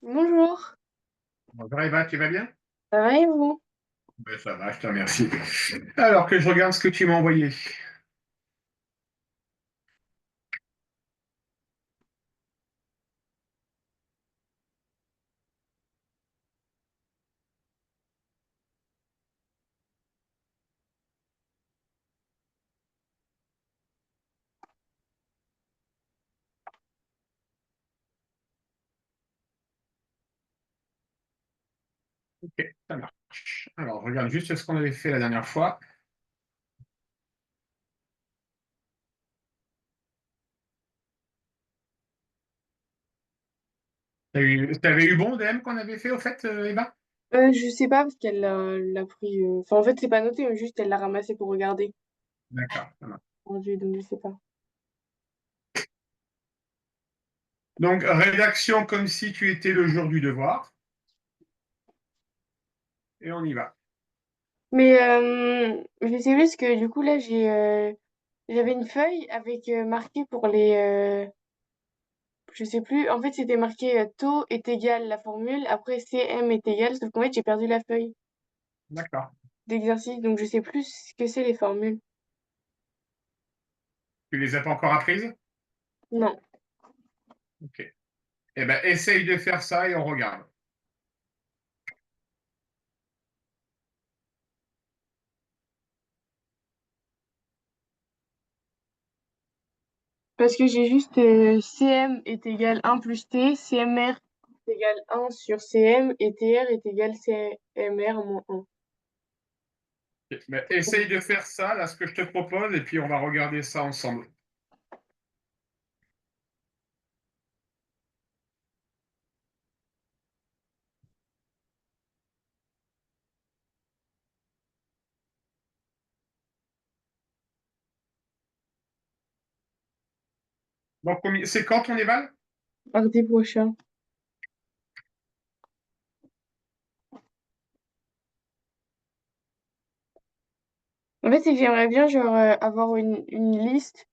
Bonjour, Bonjour Eva, tu vas bien? ça va et vous? Ben, ça va, je te remercie. Alors que je regarde ce que tu m'as envoyé. Ok, ça marche. Alors, je regarde juste ce qu'on avait fait la dernière fois. T'avais eu bon DM qu'on avait fait au fait, Eva? Je sais pas parce qu'elle l'a pris. Enfin, en fait, c'est pas noté, mais juste elle l'a ramassé pour regarder. D'accord, ça marche. Donc je sais pas. Donc, rédaction comme si tu étais le jour du devoir. Et on y va. Mais je sais juste que du coup, là, j'avais une feuille avec marqué pour je sais plus, en fait, c'était marqué taux est égal la formule, après CM est égal, sauf qu'en fait, j'ai perdu la feuille D'accord. d'exercice, donc je sais plus ce que c'est les formules. Tu les as pas encore apprises? Non. Ok. Eh ben, essaye de faire ça et on regarde. Parce que j'ai juste CM est égal 1 plus T, CMR est égal 1 sur CM et TR est égal CMR moins 1. Ok. Ben, essaye de faire ça, là, ce que je te propose, et puis on va regarder ça ensemble. Donc, c'est quand ton éval? Mardi prochain. En fait, c'est que j'aimerais bien genre, avoir une liste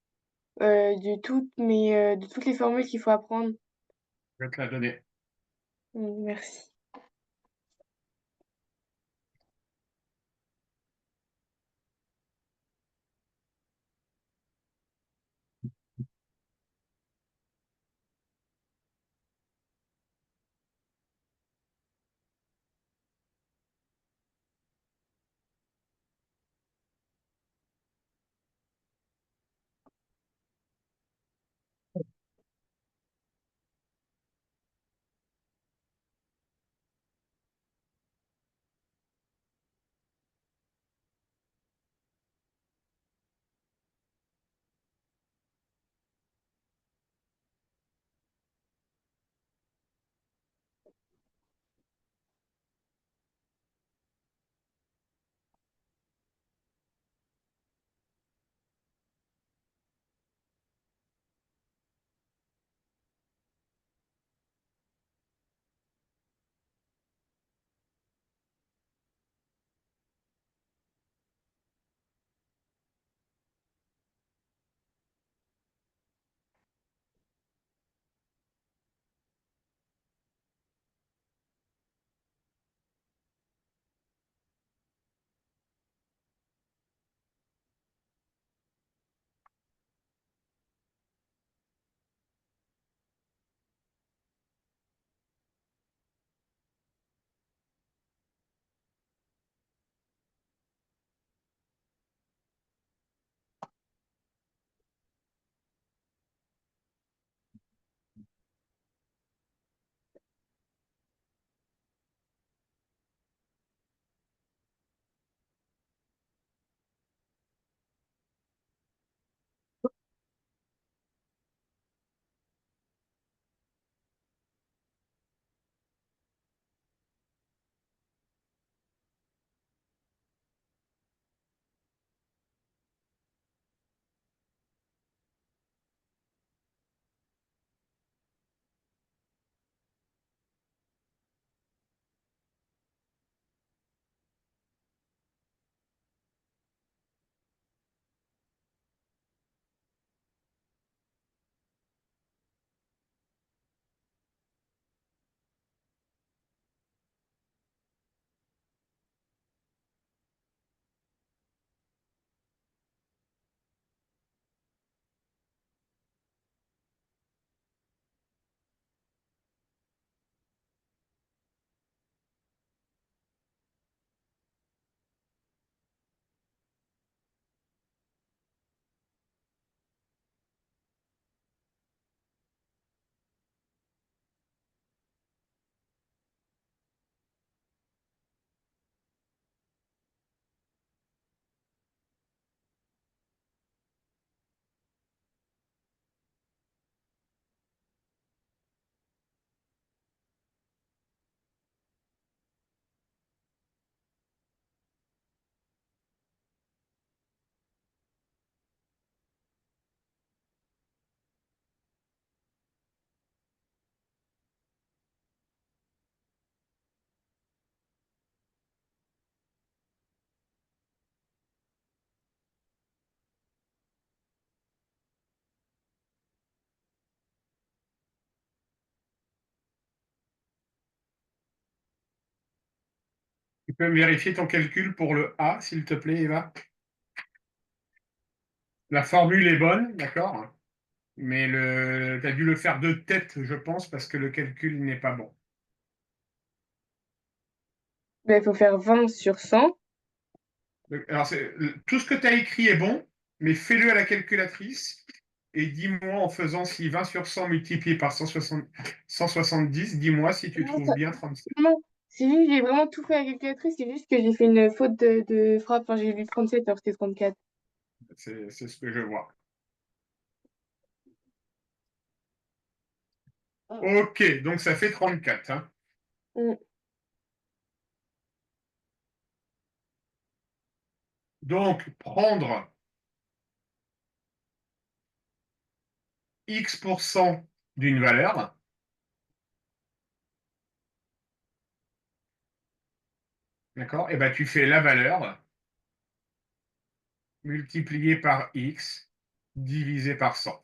de toutes les formules qu'il faut apprendre. Je vais te la donner. Merci. peux me vérifier ton calcul pour le A, s'il te plaît, Eva? La formule est bonne, d'accord? Mais tu as dû le faire de tête, je pense, parce que le calcul n'est pas bon. Ben, il faut faire 20 sur 100. Alors, tout ce que tu as écrit est bon, mais fais-le à la calculatrice et dis-moi en faisant si 20 sur 100 multiplié par 170, dis-moi si tu Non, trouves bien 37. non, c'est juste, j'ai vraiment tout fait à la calculatrice, c'est juste que j'ai fait une faute de frappe. Enfin, j'ai lu 37 alors que c'était 34. C'est ce que je vois. Ok, donc ça fait 34, hein. Mm. Donc, prendre X% d'une valeur, d'accord? Et ben tu fais la valeur multipliée par X divisé par 100.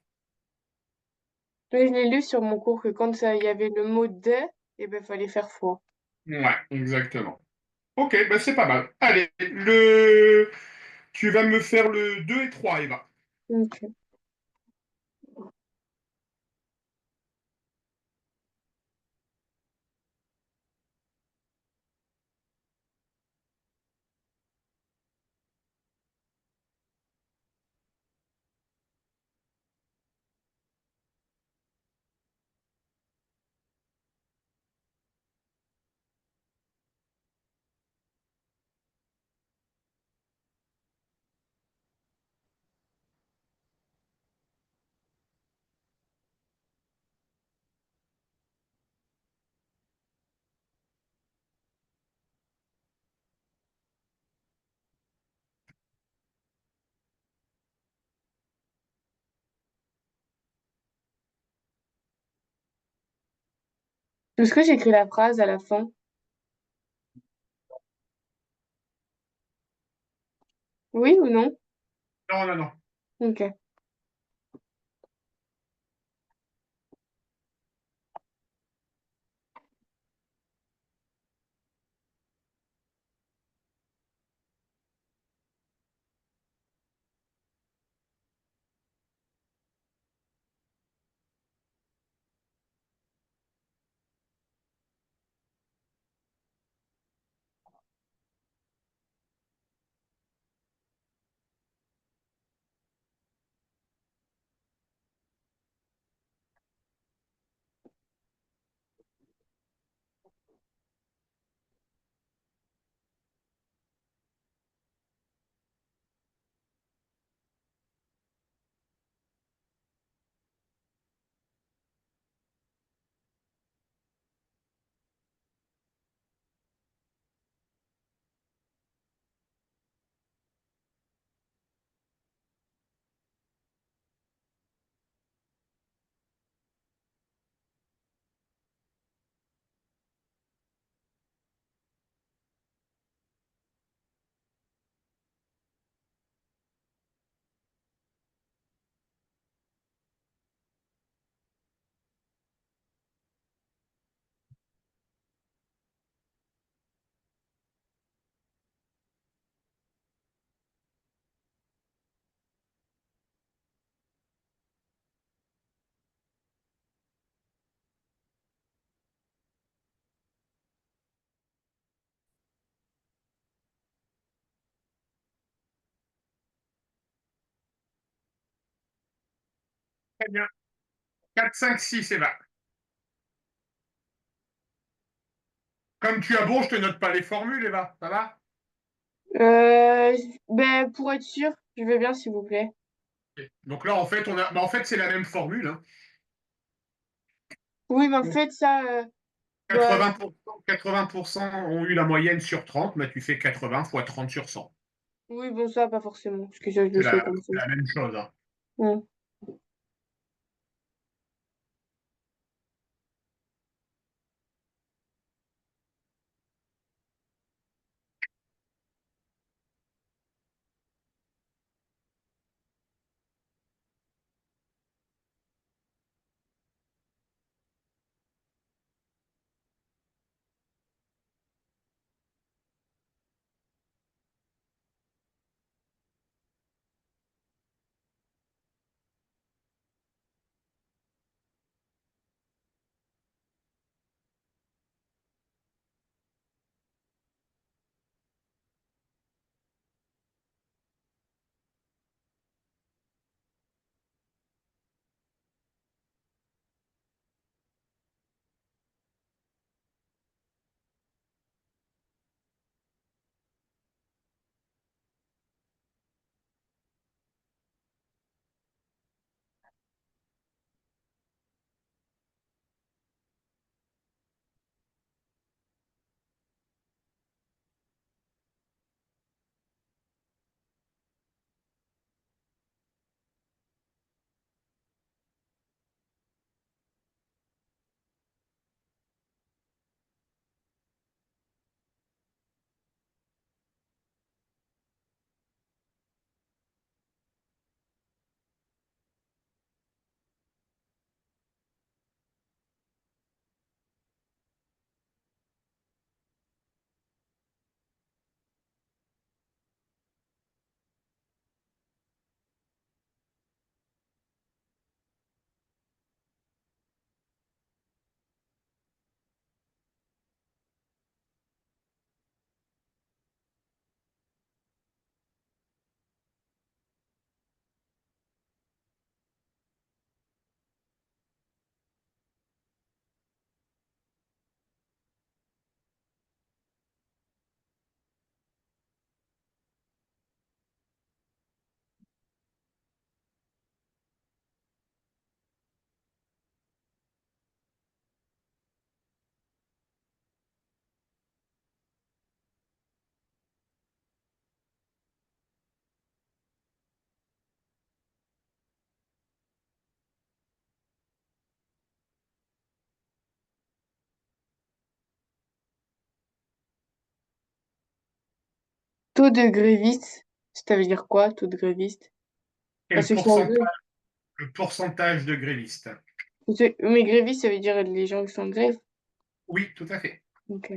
Ouais, je l'ai lu sur mon cours que quand il y avait le mot de, et ben, fallait faire fois. Ouais, exactement. Ok, ben c'est pas mal. Allez, tu vas me faire le 2 et 3, Eva. Ok. Est-ce que j'écris la phrase à la fin? Oui ou non? Non, non, non. Ok. Très bien. 4, 5, 6, Eva. Comme tu as bon, je te note pas les formules, Eva. Ça va? Ben, pour être sûr, je veux bien, s'il vous plaît. Ok. Donc là, en fait, en fait, c'est la même formule, hein. Oui, mais en Donc, fait, ça, bah, 80% ont eu la moyenne sur 30, mais tu fais 80 fois 30 sur 100. oui, bon, ça, pas forcément, parce que ça, je le C'est sais comme ça. la même chose, hein. Mm. Taux de grévistes, ça veut dire quoi, taux de grévistes? Enfin, Quel ceux qui sont en grève. pourcentage, le pourcentage de grévistes? Mais grévistes, ça veut dire les gens qui sont en grève. Oui, tout à fait. Ok.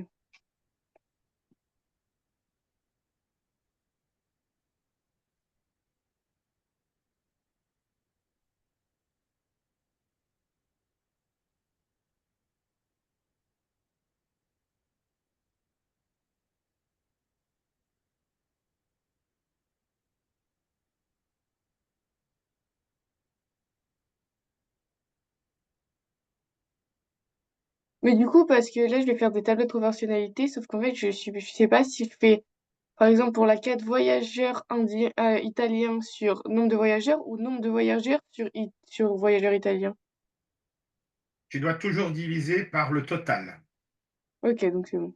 Mais du coup, parce que là, je vais faire des tableaux de proportionnalité, sauf qu'en fait, je sais pas si je fais, par exemple, pour la carte voyageurs italiens sur nombre de voyageurs ou nombre de voyageurs sur voyageurs italiens. Tu dois toujours diviser par le total. Ok, donc c'est bon.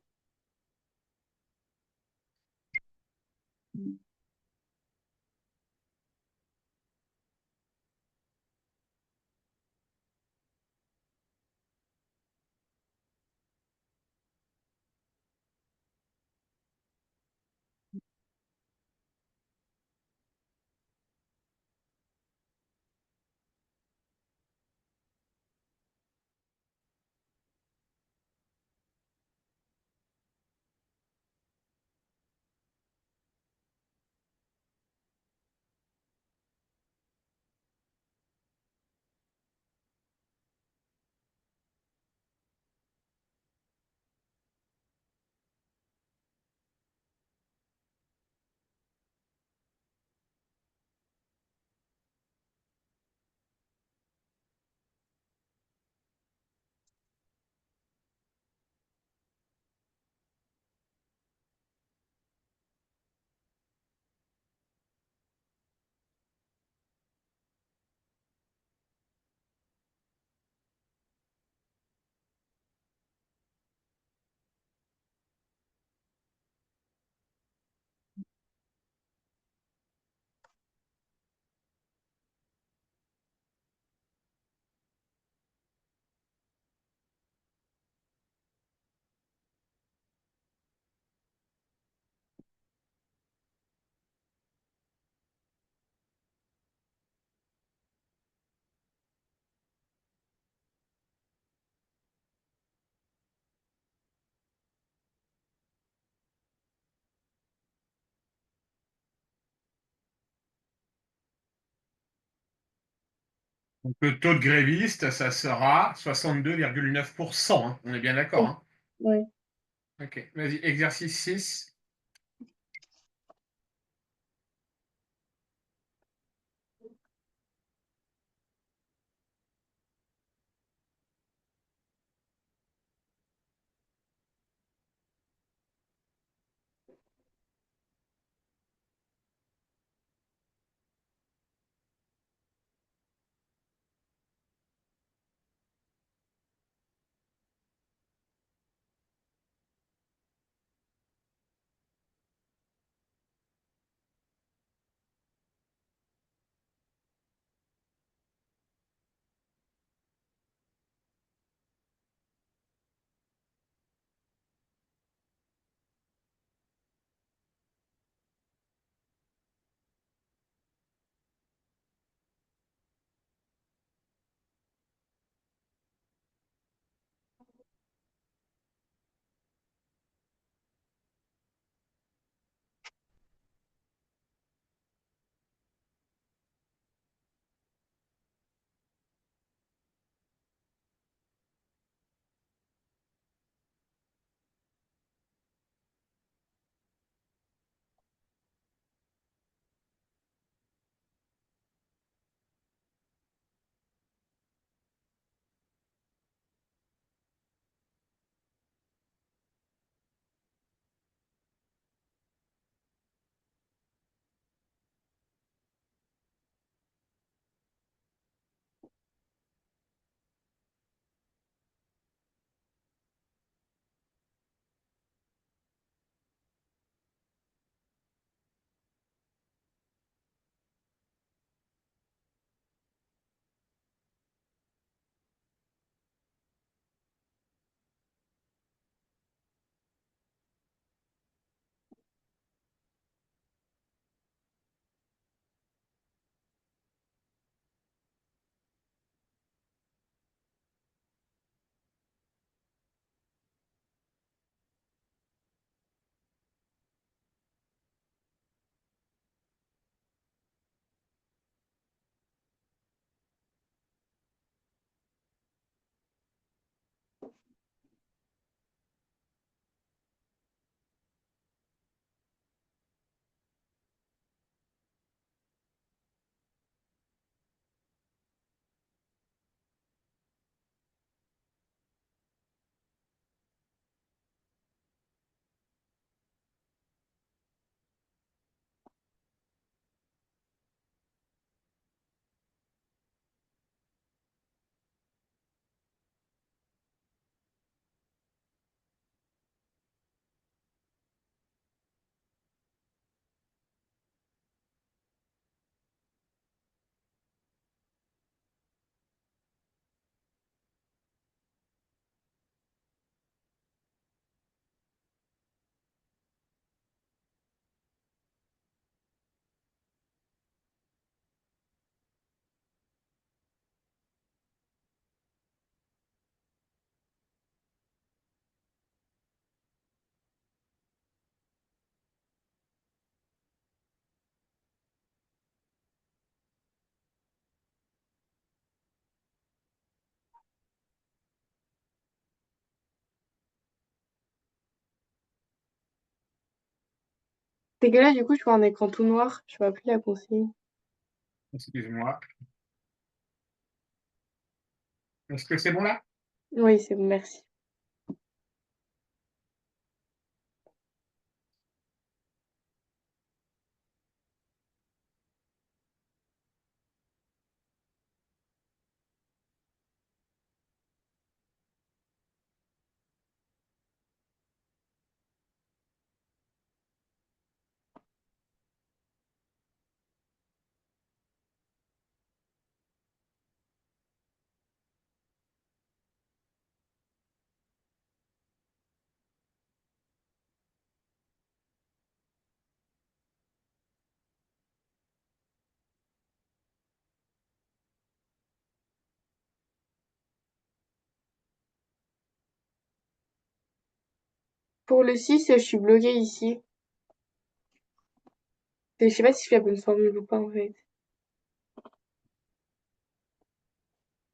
Donc, le taux de grévistes, ça sera 62,9%, hein. On est bien d'accord, hein. Ouais. Ok, vas-y, exercice 6. C'est que là, du coup, je vois un écran tout noir. Je vois plus la consigne. Excuse-moi. Est-ce que c'est bon là? Oui, c'est bon, merci. Pour le 6, je suis bloquée ici. Et je sais pas si je fais la bonne formule ou pas, en fait.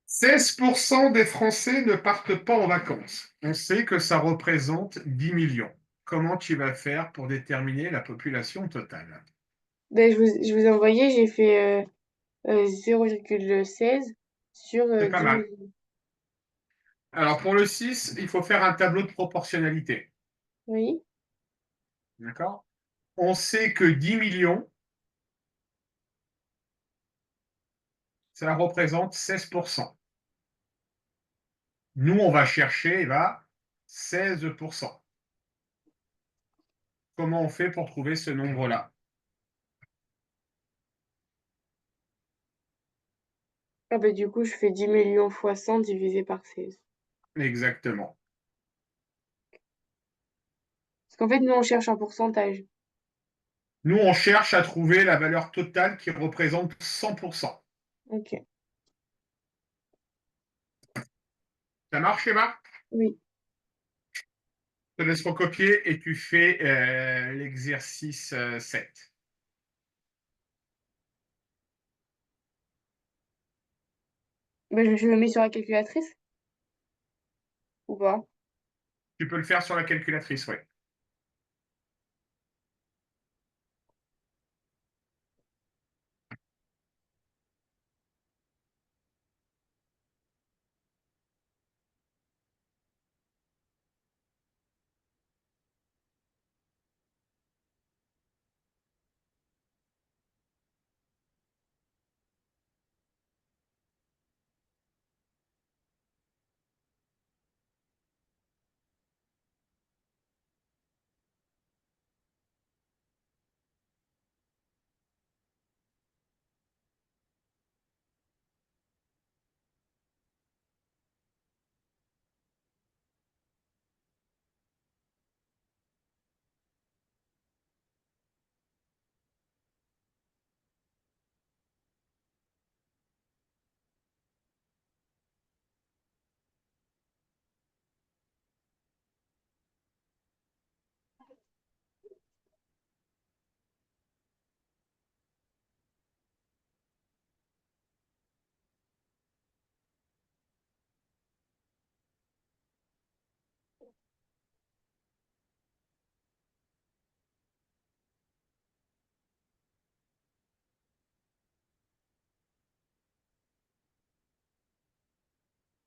16% des Français ne partent pas en vacances. On sait que ça représente 10 millions. Comment tu vas faire pour déterminer la population totale? Ben, je vous ai envoyé, j'ai fait 0,16 sur C'est pas 10 mal. millions. Alors pour le 6, il faut faire un tableau de proportionnalité. Oui, D'accord? On sait que 10 millions, ça représente 16%. Nous, on va chercher 16%. Comment on fait pour trouver ce nombre-là? ah ben, du coup, je fais 10 millions fois 100 divisé par 16. Exactement. Parce qu'en fait, nous, on cherche un pourcentage. Nous, on cherche à trouver la valeur totale qui représente 100%. Ok, Ça marche, Emma? oui. Je te laisse recopier et tu fais l'exercice 7. Ben, je le mets sur la calculatrice ou pas? Tu peux le faire sur la calculatrice, oui.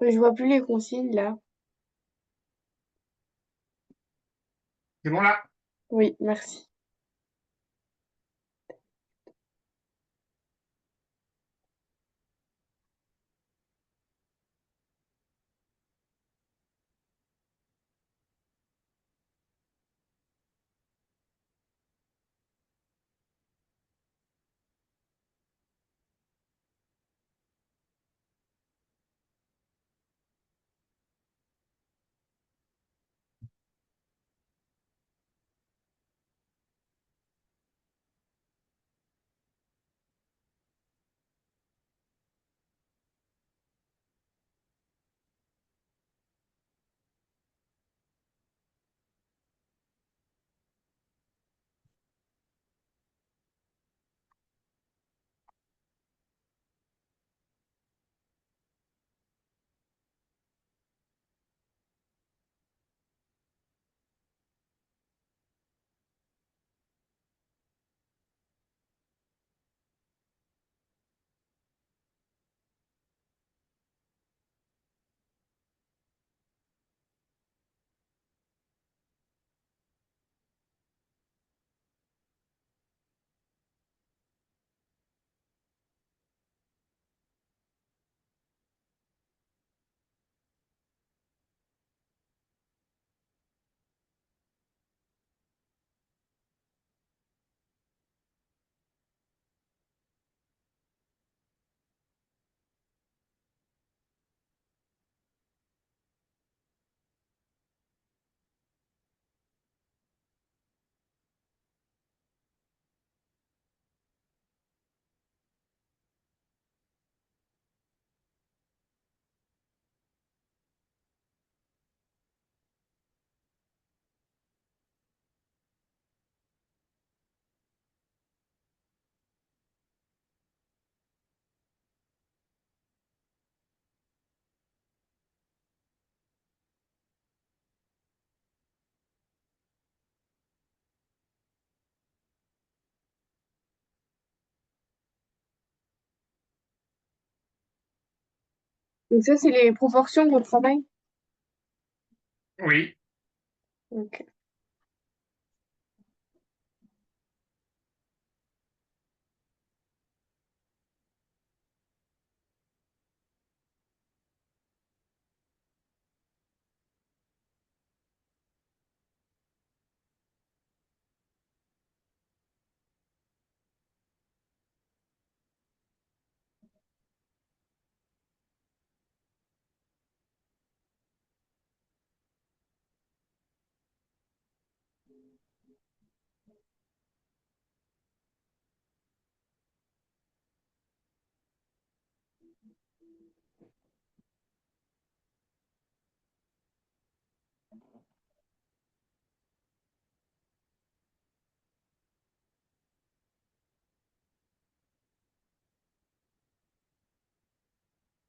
Ben, je vois plus les consignes là. C'est bon là? Oui, merci. Donc ça, c'est les proportions de votre travail? Oui. Ok.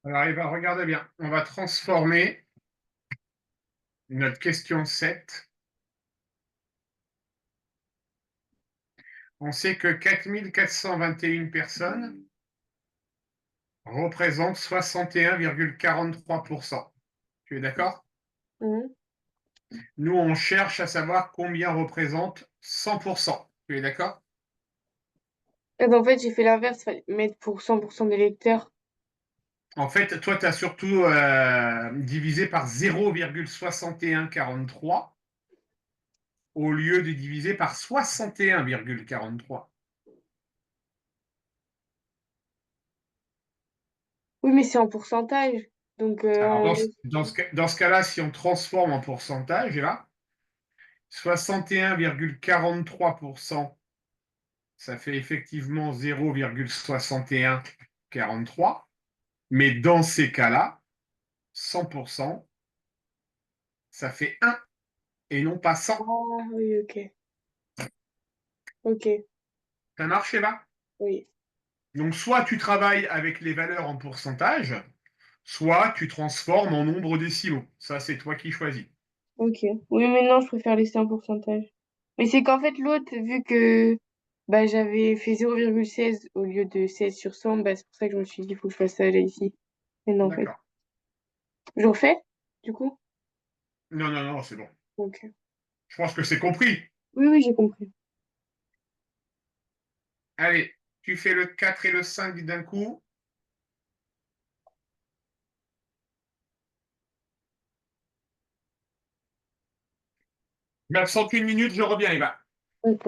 Alors, regardez bien. On va transformer notre question 7. On sait que 4 421 personnes représentent 61,43%. Tu es d'accord? Mhm. Nous, on cherche à savoir combien représente 100%. Tu es d'accord? Ah, bah, en fait, j'ai fait l'inverse, fallait mettre pour 100% des lecteurs. En fait, toi, tu as surtout divisé par 0,6143 au lieu de diviser par 61,43. Oui, mais c'est en pourcentage. Donc, Alors, dans ce cas-là, si on transforme en pourcentage, là, 61,43%, ça fait effectivement 0,6143. Mais dans ces cas-là, 100%, ça fait 1 et non pas 100. ah oui, ok. Ok, Ça marche là? oui. Donc, soit tu travailles avec les valeurs en pourcentage, soit tu transformes en nombre décimaux. Ça, c'est toi qui choisis. Ok. Oui, mais non, je préfère laisser un pourcentage. Mais c'est qu'en fait, l'autre, vu que bah, j'avais fait 0,16 au lieu de 16 sur 100, bah, c'est pour ça que je me suis dit, il faut que je fasse ça là, ici. Mais non, en fait. D'accord. Je refais, du coup? Non, non, non, c'est bon. Ok. Je pense que c'est compris. Oui, oui, j'ai compris. Allez, tu fais le 4 et le 5 d'un coup. M'absente une minute, je reviens, Eva. Ok.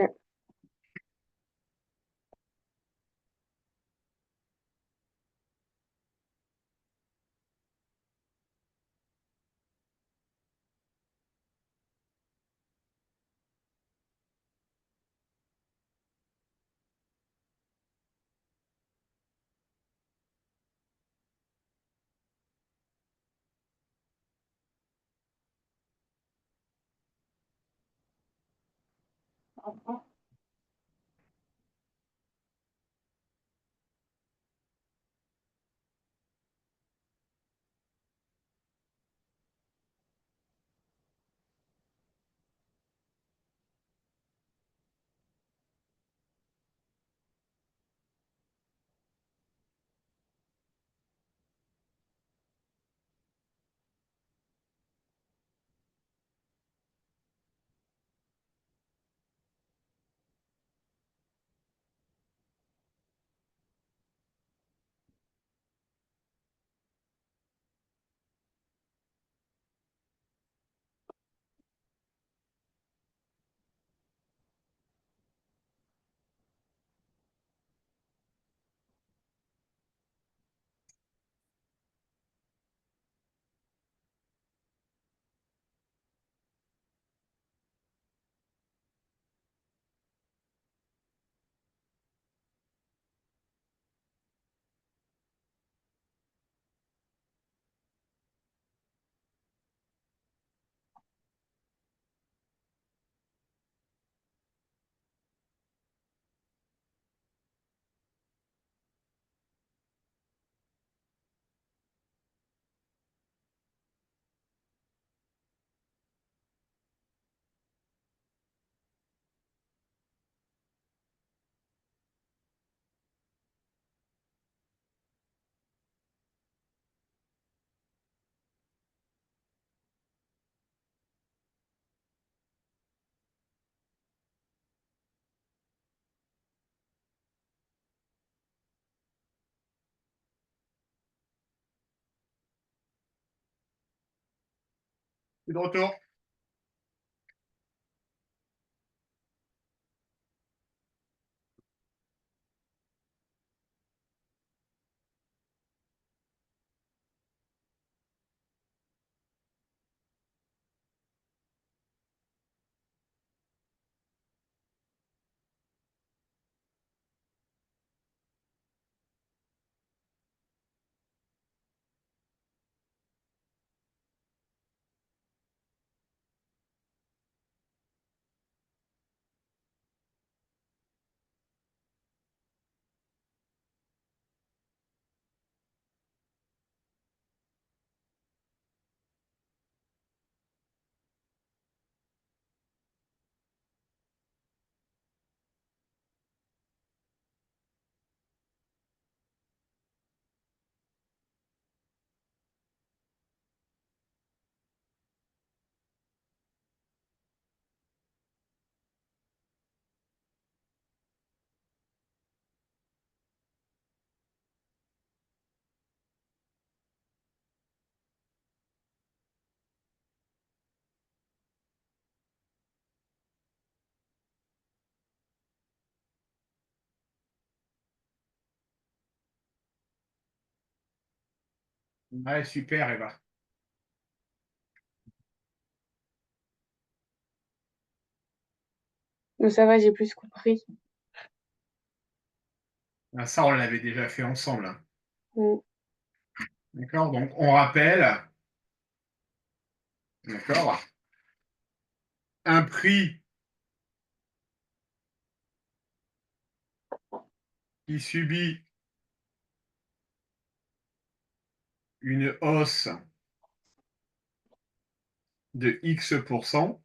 suis de retour. Ouais, super, Eva. Donc ça va, j'ai plus compris. Ah, ça, on l'avait déjà fait ensemble, hein. Mm. D'accord? Donc, on rappelle, d'accord, un prix qui subit une hausse de X%,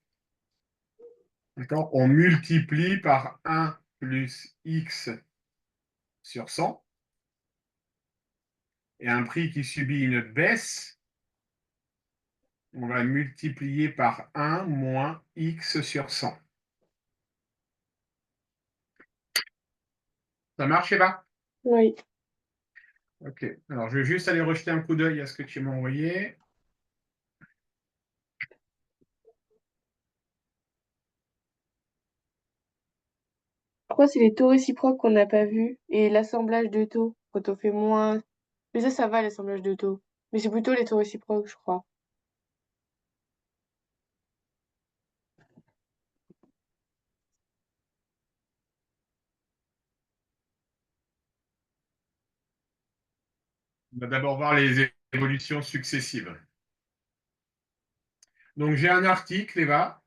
d'accord, on multiplie par 1 plus X sur 100, et un prix qui subit une baisse, on va multiplier par 1 moins X sur 100. Ça marche, Eva? Oui. Ok. Alors, je vais juste aller rejeter un coup d'œil à ce que tu m'as envoyé. Je crois que c'est les taux réciproques qu'on n'a pas vus et l'assemblage de taux quand on fait moins. Mais ça va, l'assemblage de taux. Mais c'est plutôt les taux réciproques, je crois. On va d'abord voir les évolutions successives. Donc, j'ai un article, Eva,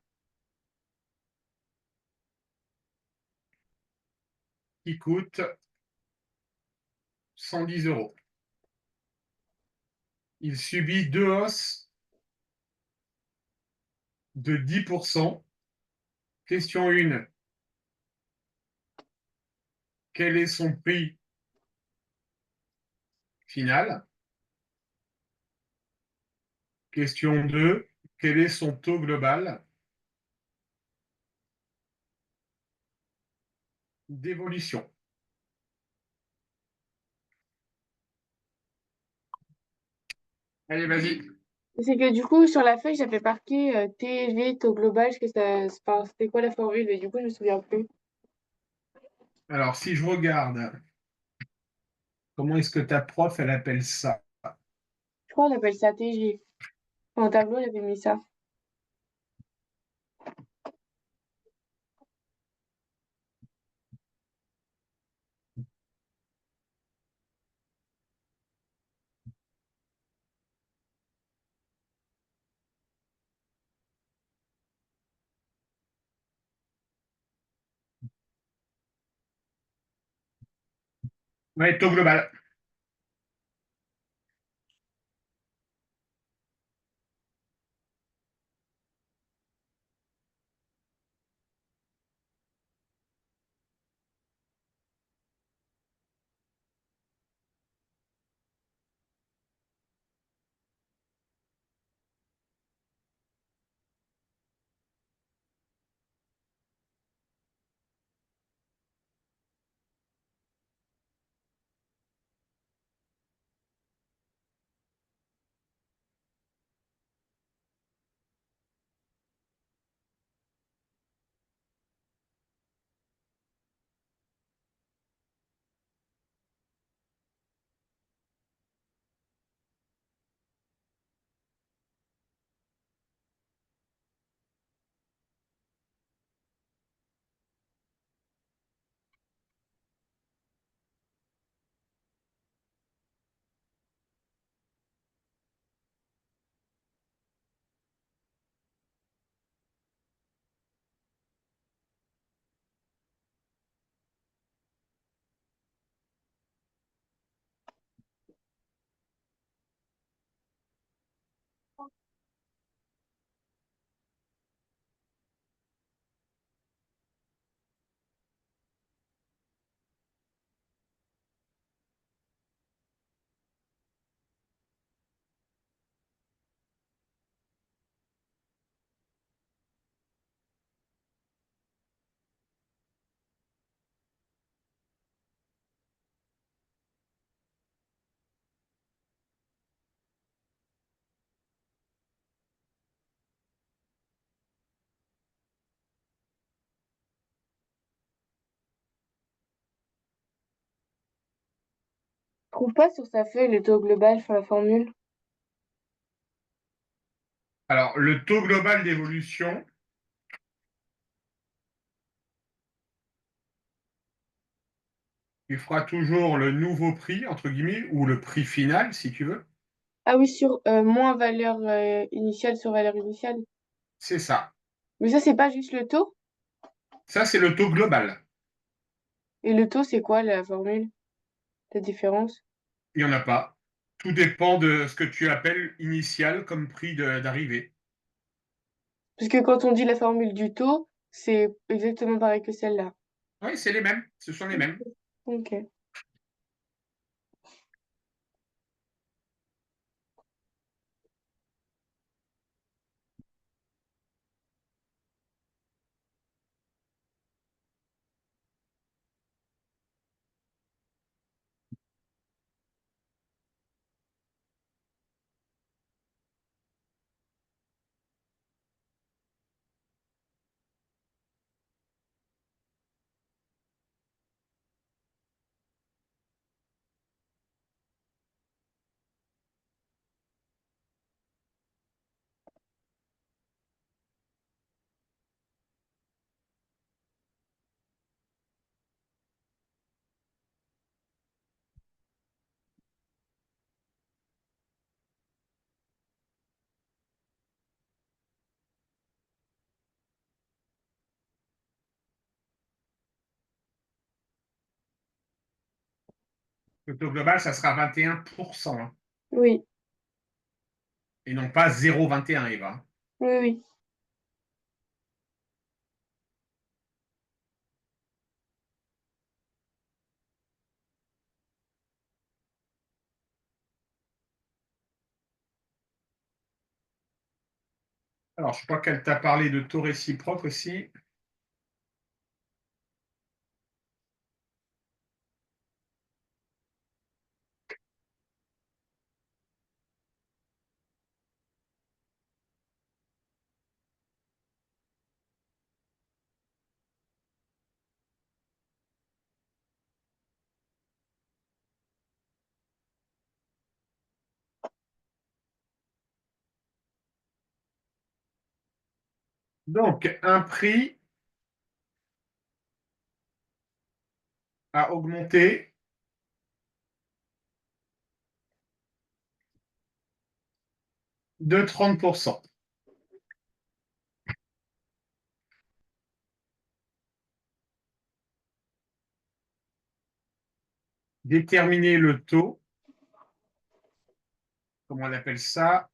qui coûte 110 euros. Il subit deux hausses de 10%. Question 1, quel est son prix final? Question 2, quel est son taux global d'évolution? Allez, vas-y. C'est que du coup, sur la feuille, j'avais marqué TG, taux global, parce que enfin, c'était quoi la formule, mais du coup, je me souviens plus. Alors, si je regarde, comment est-ce que ta prof, elle appelle ça? Je crois qu'on appelle ça TG. En tableau, elle avait mis ça. Ouais, taux global. trouve pas sur sa feuille le taux global, enfin la formule. Alors, le taux global d'évolution, il fera toujours le nouveau prix, entre guillemets, ou le prix final, si tu veux. Ah oui, sur moins valeur initiale sur valeur initiale. C'est ça. Mais ça, c'est pas juste le taux. Ça, c'est le taux global. Et le taux, c'est quoi la formule? La différence? Il n'y en a pas. Tout dépend de ce que tu appelles initial comme prix d'arrivée. Parce que quand on dit la formule du taux, c'est exactement pareil que celle-là. Oui, c'est les mêmes. Ce sont les mêmes. Ok. Le taux global, ça sera 21%, hein, Oui, et non pas 0,21, Eva. oui, oui. Alors, je crois qu'elle t'a parlé de taux réciproque aussi. Donc, un prix a augmenté de 30%. Déterminer le taux, comment on appelle ça,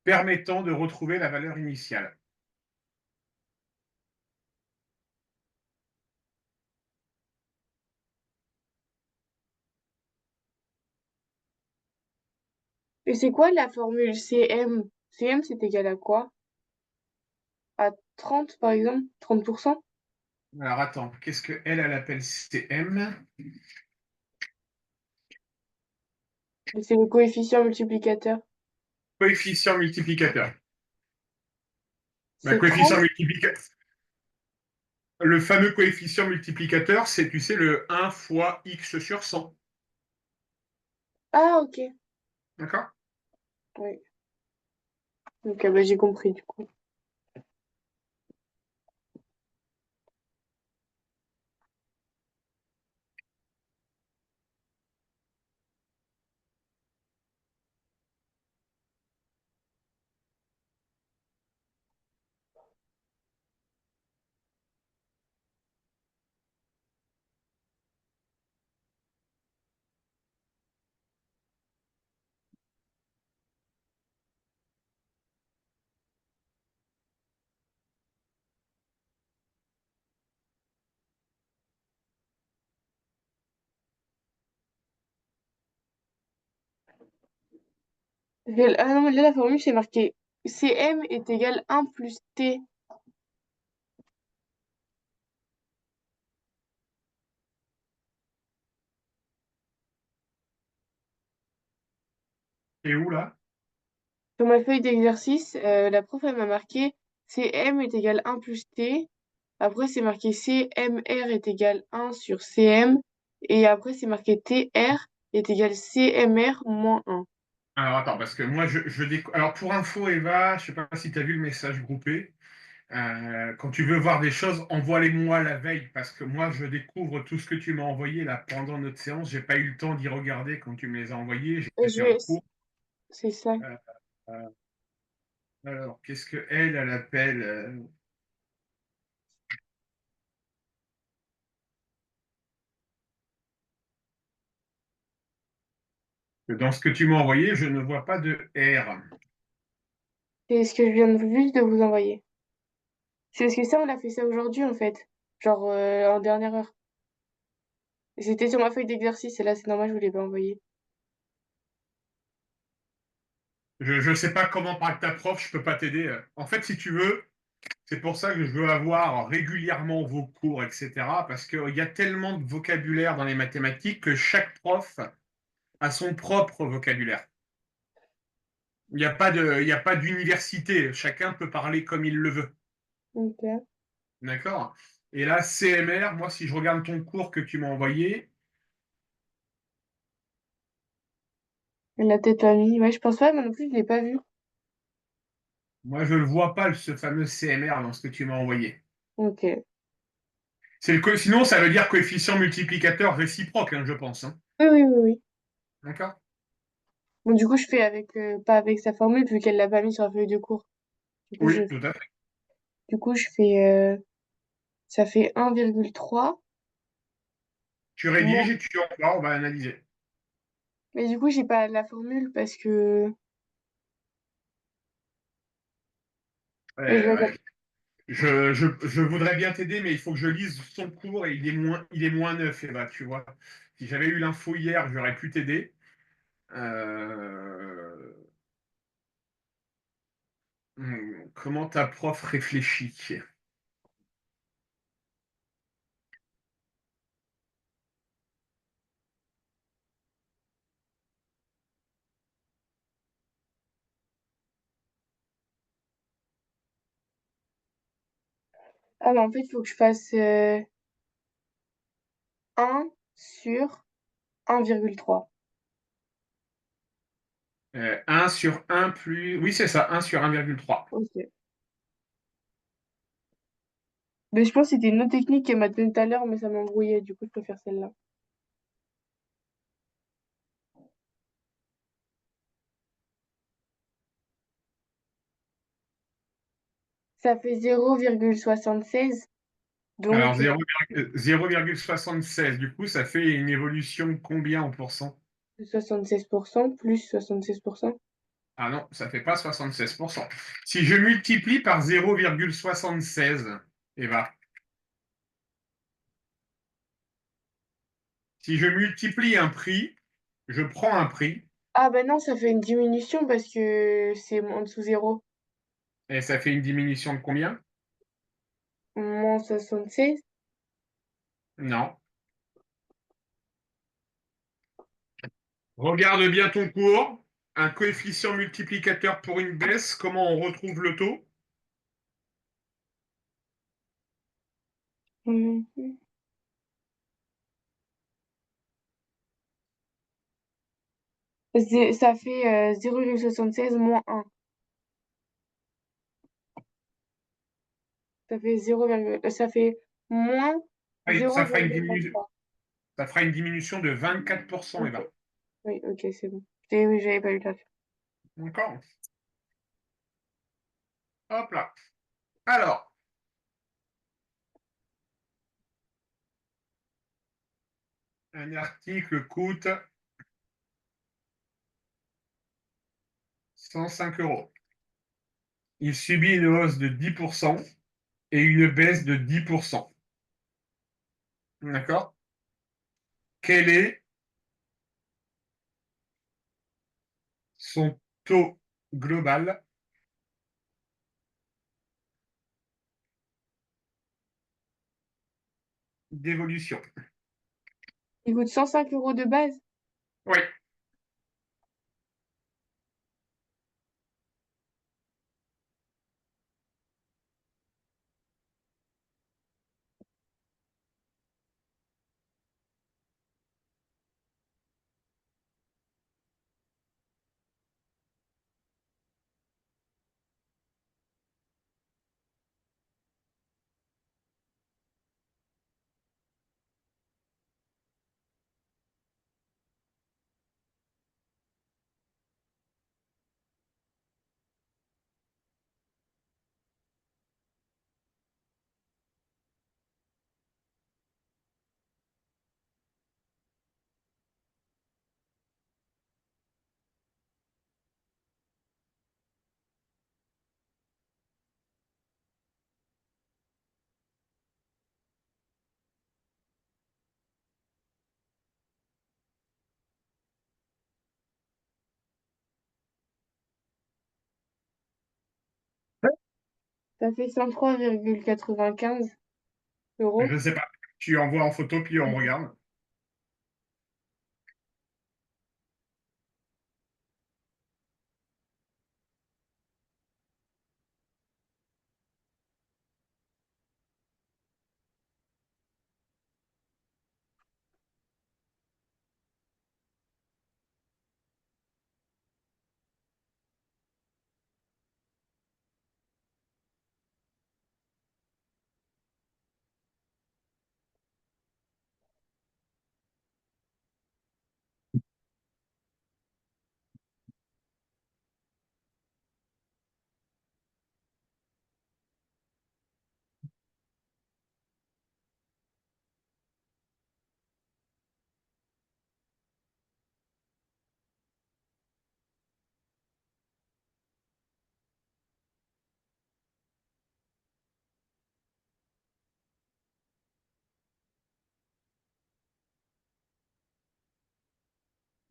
permettant de retrouver la valeur initiale. Et c'est quoi la formule CM? CM, c'est égal à quoi? À 30 par exemple? 30%? Alors, attends, qu'est-ce qu'elle appelle CM? C'est le coefficient multiplicateur. Coefficient multiplicateur. C'est Coefficient 30. multiplicateur. Le fameux coefficient multiplicateur, c'est, tu sais, le 1 fois x sur 100. Ah, ok. D'accord? Oui. Donc, bah, j'ai compris du coup. Ah non, mais là, la formule, c'est marqué CM est égal 1 plus T. Et où là? Sur ma feuille d'exercice, la prof, elle m'a marqué CM est égal 1 plus T. Après, c'est marqué CMR est égal 1 sur CM. Et après, c'est marqué TR est égal CMR moins un. Alors attends, parce que moi Alors pour info, Eva, je sais pas si tu as vu le message groupé. Quand tu veux voir des choses, envoie-les-moi la veille, parce que moi je découvre tout ce que tu m'as envoyé là pendant notre séance. J'ai pas eu le temps d'y regarder quand tu me les as envoyés. Je J'étais en vais... cours. C'est ça. Euh, euh, alors, qu'est-ce que elle appelle dans ce que tu m'as envoyé, je ne vois pas de R. C'est ce que je viens juste de vous envoyer. C'est parce que ça, on a fait ça aujourd'hui, en fait. Genre, en dernière heure. C'était sur ma feuille d'exercice, et là, c'est normal, je vous l'ai pas envoyé. Je ne sais pas comment parler de ta prof, je peux pas t'aider. En fait, si tu veux, c'est pour ça que je veux avoir régulièrement vos cours, etc. Parce qu'il y a tellement de vocabulaire dans les mathématiques que chaque prof a son propre vocabulaire. Il y a pas d'université. Chacun peut parler comme il le veut. Ok. D'accord. Et là, CMR, moi, si je regarde ton cours que tu m'as envoyé, Elle l'a peut-être pas mis. Ouais, je pense pas, moi non plus, je l'ai pas vu. moi, je ne le vois pas, ce fameux CMR dans ce que tu m'as envoyé. Ok. Sinon, ça veut dire coefficient multiplicateur réciproque, hein, je pense, hein. Oui, oui, oui, oui. D'accord. Bon, du coup, je fais avec, pas avec sa formule, vu qu'elle l'a pas mis sur la feuille de cours. Du coup, Oui, tout à fait. je fais, ça fait 1,3 Tu moins. rédiges et tu envoies, on va analyser. Mais du coup, j'ai pas la formule parce que je Ouais, la ouais. Je voudrais bien t'aider, mais il faut que je lise son cours et il est moins neuf, Eva, tu vois. Si j'avais eu l'info hier, j'aurais pu t'aider. Euh, Comment ta prof réfléchit? Ah, bah, en fait, il faut que je fasse 1 sur 1,3. 1 sur 1 plus. Oui, c'est ça, 1 sur 1,3. Ok. Mais je pense que c'était une autre technique qu'elle m'a donnée tout à l'heure, mais ça m'embrouillait. Du coup, je préfère celle-là. Ça fait 0,76. Alors Donc, 0,76, du coup, ça fait une évolution de combien en pourcent? 76% plus 76%. Ah non, ça fait pas 76%. Si je multiplie par 0,76, Eva, si je multiplie un prix, je prends un prix, Ah, bah non, ça fait une diminution parce que c'est en dessous zéro. et ça fait une diminution de combien? Moins 76. Non. Regarde bien ton cours. Un coefficient multiplicateur pour une baisse, comment on retrouve le taux? Mhm. Ça fait 0,76 moins un. Ça fait 0, ça fait moins Ça fera une diminution, 0,23. ça fera une diminution de 24%, Ok. Eva. Oui, ok, c'est bon. Oui, j'avais pas eu la. D'accord? Hop là. Alors, un article coûte 105 euros. Il subit une hausse de 10% et une baisse de 10%. D'accord? Quel est son taux global d'évolution? Il coûte 105 euros de base. Oui. Ça fait 103,95 euros. Je sais pas. Tu envoies en photo, puis on regarde.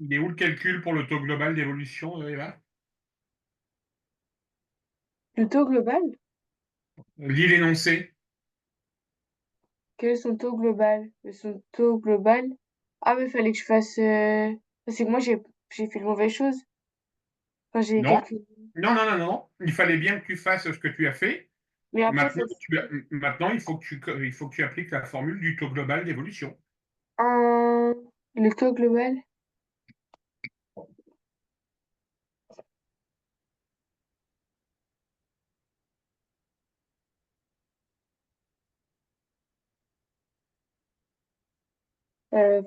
Il est où le calcul pour le taux global d'évolution, Eva? Le taux global? Lis l'énoncé. Quel est son taux global? Son taux global? Ah, mais il fallait que je fasse. C'est que moi, j'ai fait de mauvaises choses. Enfin, j'ai Non, calculé. non, non, non, non. Il fallait bien que tu fasses ce que tu as fait. Mais après, Maintenant, maintenant il faut que tu appliques la formule du taux global d'évolution. un... le taux global,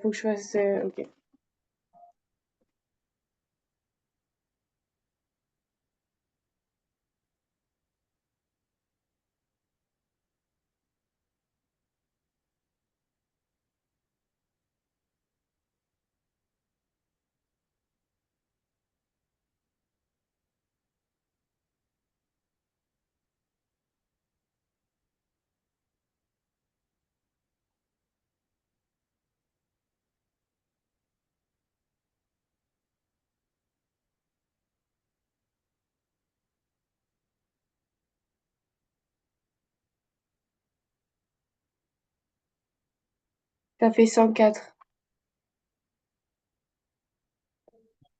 faut que je fasse. Ok. Ça fait 104.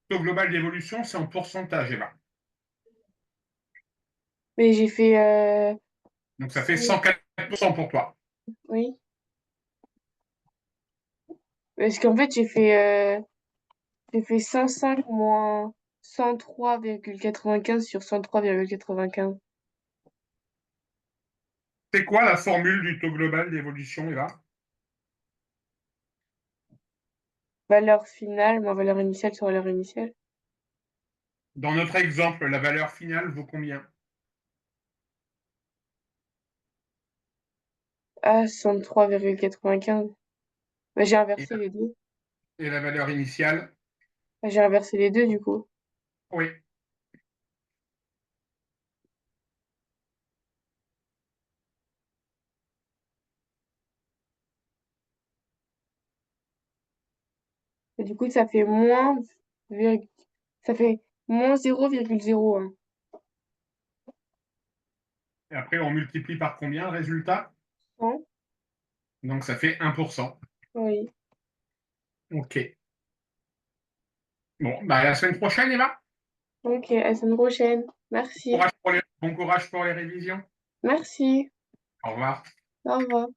Le taux global d'évolution, c'est en pourcentage, Eva. Mais j'ai fait. Donc, ça fait 100. 104% pour toi. Oui. Parce qu'en fait, j'ai fait 105 moins 103,95 sur 103,95. C'est quoi la formule du taux global d'évolution, Eva? Valeur finale, moins valeur initiale sur valeur initiale. Dans notre exemple, la valeur finale vaut combien? Ah, 103,95. Bah, j'ai Et inversé les deux. la valeur initiale? Bah, j'ai inversé les deux, du coup. Oui. Et du coup, ça fait moins, virg- ça fait moins 0,01. Et après, on multiplie par combien le résultat? 100. Donc, ça fait 1%. Oui. OK. Bon, bah, à la semaine prochaine, Eva. Ok, à la semaine prochaine. Merci. Bon courage pour les révisions. Merci. Au revoir. Au revoir.